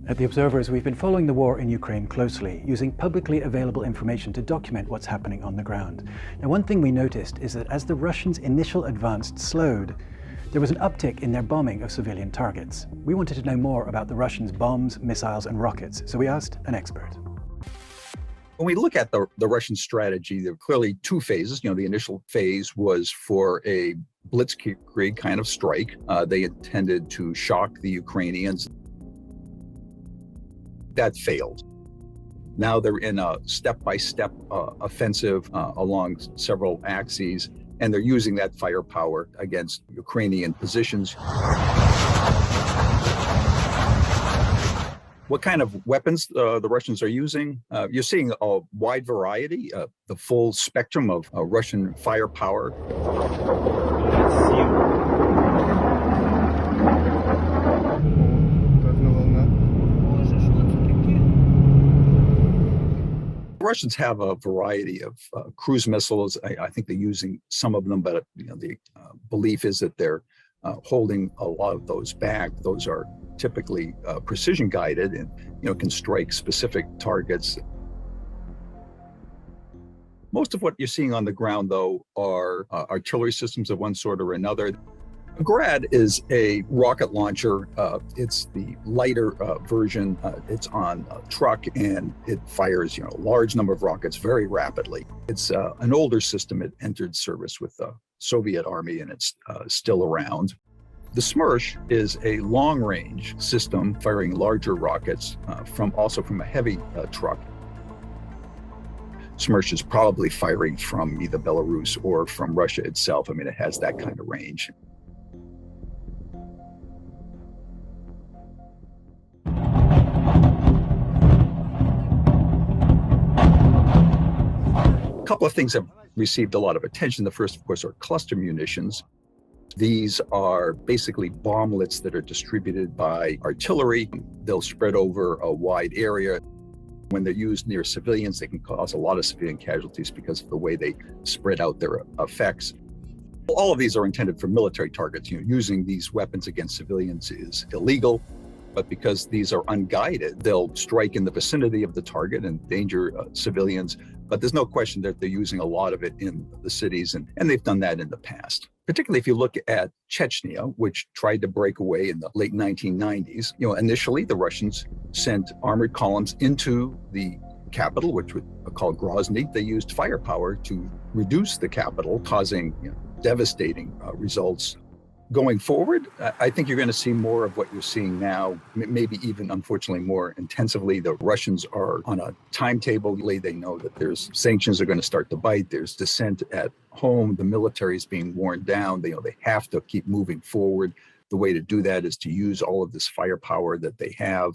At The Observers, we've been following the war in Ukraine closely, using publicly available information to document what's happening on the ground. Now, one thing we noticed is that as the Russians' initial advance slowed, there was an uptick in their bombing of civilian targets. We wanted to know more about the Russians' bombs, missiles, and rockets, so we asked an expert. When we look at the Russian strategy, there are clearly two phases. The initial phase was for a blitzkrieg kind of strike. They intended to shock the Ukrainians. That failed. Now they're in a step-by-step offensive along several axes, and they're using that firepower against Ukrainian positions. What kind of weapons the Russians are using? You're seeing a wide variety, the full spectrum of Russian firepower. Russians have a variety of cruise missiles. I think they're using some of them, but the belief is that they're holding a lot of those back. Those are typically precision guided and can strike specific targets. Most of what you're seeing on the ground, though, are artillery systems of one sort or another. Grad is a rocket launcher. It's the lighter version. It's on a truck and it fires a large number of rockets very rapidly. It's an older system. It entered service with the Soviet Army and it's still around. The Smersh is a long-range system firing larger rockets also from a heavy truck. Smersh is probably firing from either Belarus or from Russia itself. It has that kind of range. A couple of things have received a lot of attention. The first, of course, are cluster munitions. These are basically bomblets that are distributed by artillery. They'll spread over a wide area. When they're used near civilians, they can cause a lot of civilian casualties because of the way they spread out their effects. All of these are intended for military targets. Using these weapons against civilians is illegal, but because these are unguided, they'll strike in the vicinity of the target and endanger civilians. But there's no question that they're using a lot of it in the cities, and they've done that in the past. Particularly if you look at Chechnya, which tried to break away in the late 1990s. Initially, the Russians sent armored columns into the capital, which was called Grozny. They used firepower to reduce the capital, causing devastating results. Going forward, I think you're going to see more of what you're seeing now, maybe even, unfortunately, more intensively. The Russians are on a timetable. They know that there's sanctions are going to start to bite. There's dissent at home. The military is being worn down. They have to keep moving forward. The way to do that is to use all of this firepower that they have.